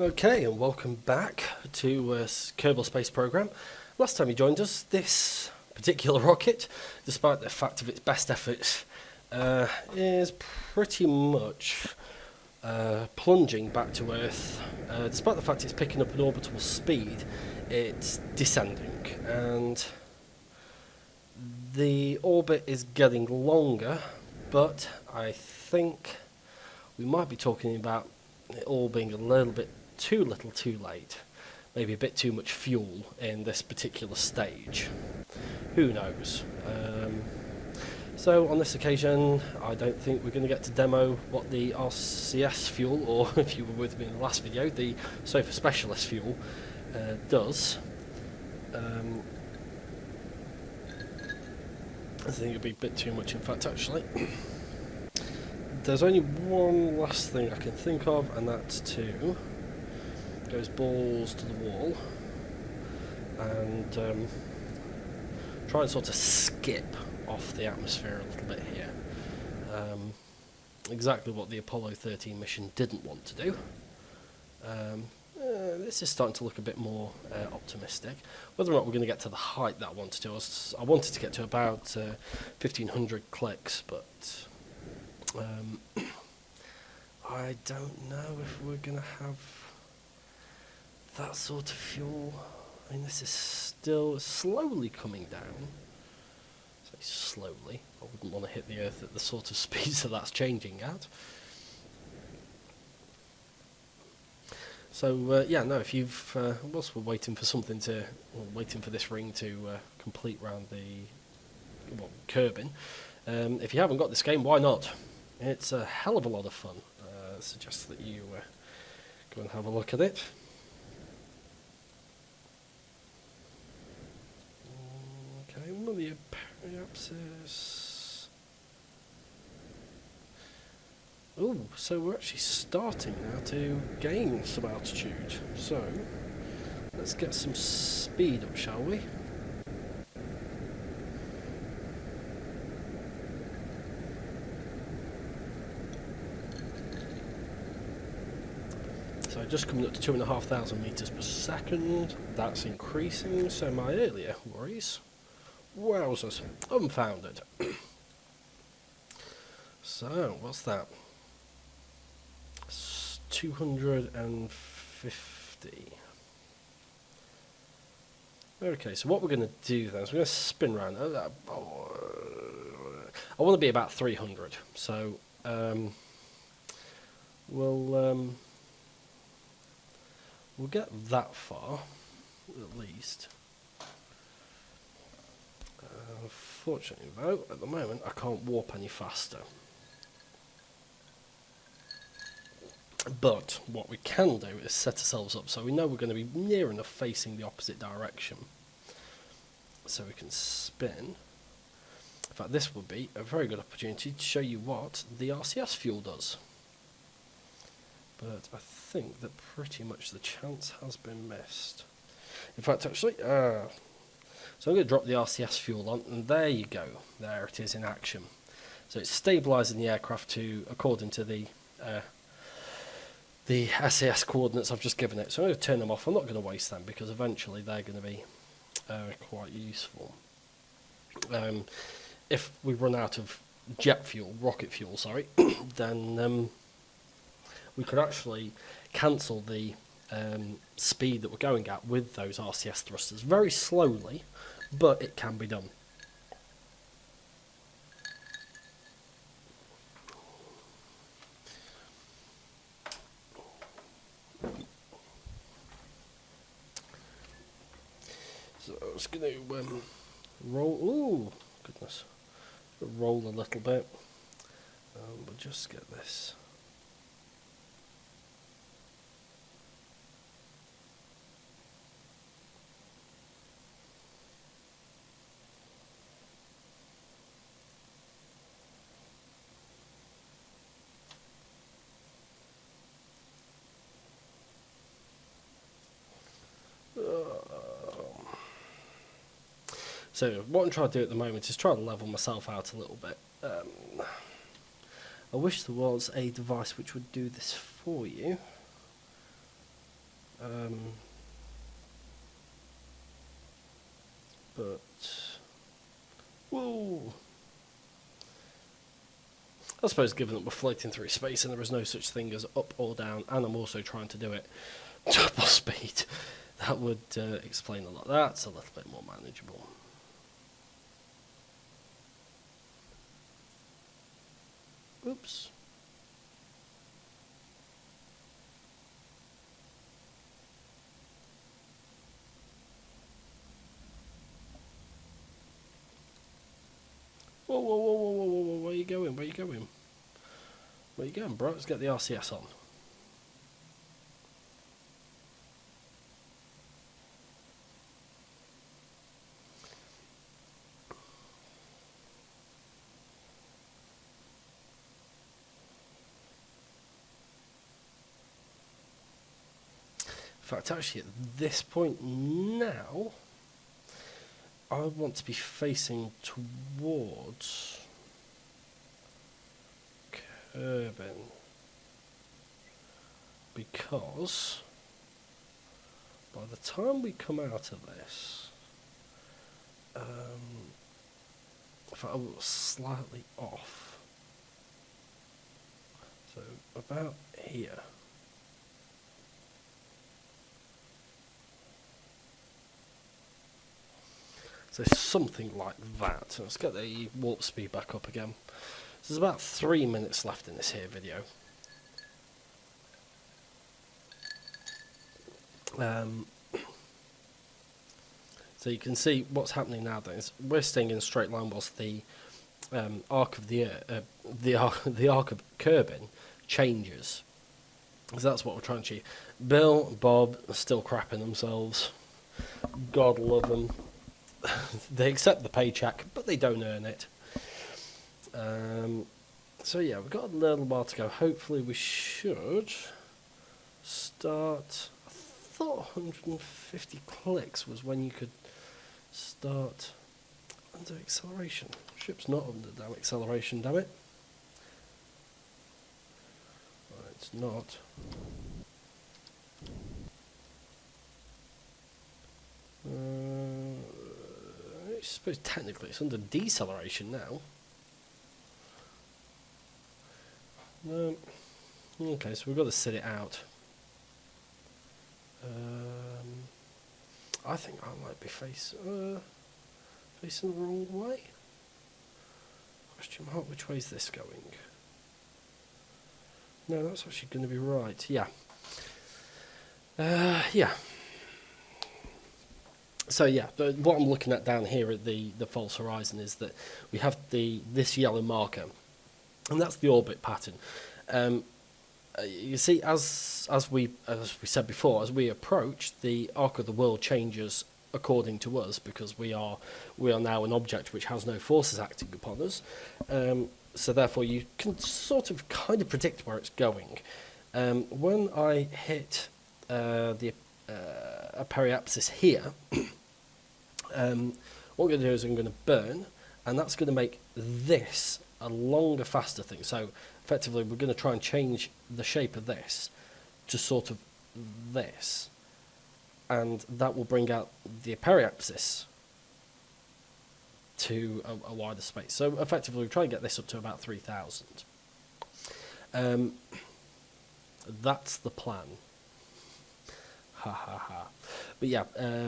Okay, and welcome back to Kerbal Space Program. Last time you joined us, this particular rocket, despite the fact of its best efforts, is pretty much plunging back to Earth. Despite the fact it's picking up an orbital speed, it's descending, and the orbit is getting longer, but I think we might be talking about it all being a little bit too little too late, maybe a bit too much fuel in this particular stage. Who knows? So on this occasion, I don't think we're going to get to demo what the RCS fuel, or if you were with me in the last video, the Sofa Specialist fuel does. I think it'd be a bit too much, in fact, actually. There's only one last thing I can think of, and that's to goes balls to the wall and try and sort of skip off the atmosphere a little bit here. Exactly what the Apollo 13 mission didn't want to do. This is starting to look a bit more optimistic. Whether or not we're going to get to the height that I wanted to, I wanted to get to about 1,500 clicks, but I don't know if we're going to have that sort of fuel. I mean, this is still slowly coming down. Say slowly. I wouldn't want to hit the Earth at the sort of speeds that that's changing at. So yeah, no. If you've whilst we're waiting for something to, waiting for this ring to complete round the curbing. If you haven't got this game, why not? It's a hell of a lot of fun. I suggest that you go and have a look at it. Okay, one of the periapsis. Oh, so we're actually starting now to gain some altitude. So let's get some speed up, shall we? So just coming up to 2,500 meters per second. That's increasing, so my earlier worries, wowzers, unfounded. So what's that? 250. Okay, so what we're going to do then is we're going to spin around. I want to be about 300, so we'll get that far, at least. Unfortunately, though, at the moment, I can't warp any faster. But what we can do is set ourselves up so we know we're going to be near enough facing the opposite direction. So we can spin. In fact, this would be a very good opportunity to show you what the RCS fuel does. But I think that pretty much the chance has been missed. In fact, actually, so I'm going to drop the RCS fuel on, and there you go. There it is in action. So it's stabilising the aircraft to according to the SAS coordinates I've just given it. So I'm going to turn them off. I'm not going to waste them because eventually they're going to be quite useful. If we run out of jet fuel, rocket fuel, sorry, then we could actually cancel the speed that we're going at with those RCS thrusters very slowly, but it can be done. So I'm just going to roll. Ooh, goodness! Roll a little bit. We'll just get this. So what I'm trying to do at the moment is try to level myself out a little bit. I wish there was a device which would do this for you. I suppose given that we're floating through space and there is no such thing as up or down, and I'm also trying to do it double speed, that would explain a lot. That's a little bit more manageable. Oops. Whoa, whoa, whoa, whoa, whoa, whoa, where are you going? Where are you going? Where are you going, bro? Let's get the RCS on. In fact, actually, at this point now, I want to be facing towards Kerbal, because by the time we come out of this, if I was slightly off, so about here. So something like that. Let's get the warp speed back up again. So there's about 3 minutes left in this here video. So you can see what's happening now. Then is we're staying in a straight line whilst the arc of the arc of Kerbal changes. So that's what we're trying to achieve. Bill, Bob are still crapping themselves. God love them. They accept the paycheck, but they don't earn it. So yeah, we've got a little while to go. Hopefully we should start. I thought 150 clicks was when you could start under acceleration. Ship's not under damn acceleration, damn it. Well, it's not. I suppose technically it's under deceleration now. Okay, so we've got to sit it out. I think I might be facing the wrong way. Question mark, which way is this going? No, that's actually going to be right. Yeah. Yeah. So yeah, what I'm looking at down here at the false horizon is that we have this yellow marker, and that's the orbit pattern. You see, as we said before, as we approach, the arc of the world changes according to us, because we are now an object which has no forces acting upon us. So therefore, you can sort of kind of predict where it's going. When I hit the periapsis here. What I'm going to do is I'm going to burn, and that's going to make this a longer, faster thing. So effectively we're going to try and change the shape of this to sort of this, and that will bring out the periapsis to a wider space. So effectively we try and get this up to about 3000. That's the plan. Ha ha ha. But yeah,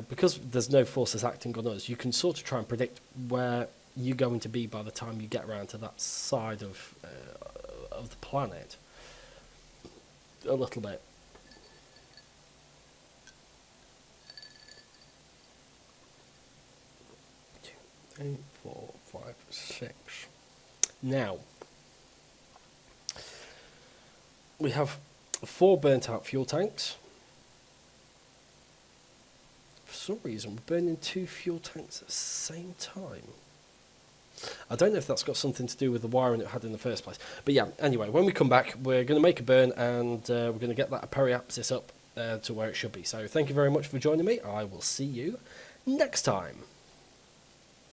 because there's no forces acting on us, you can sort of try and predict where you're going to be by the time you get around to that side of the planet. A little bit. Two, 3, 4, 5, 6. Now, we have 4 burnt out fuel tanks. For some reason, we're burning 2 fuel tanks at the same time. I don't know if that's got something to do with the wiring it had in the first place. But yeah, anyway, when we come back, we're going to make a burn, and we're going to get that periapsis up to where it should be. So thank you very much for joining me. I will see you next time.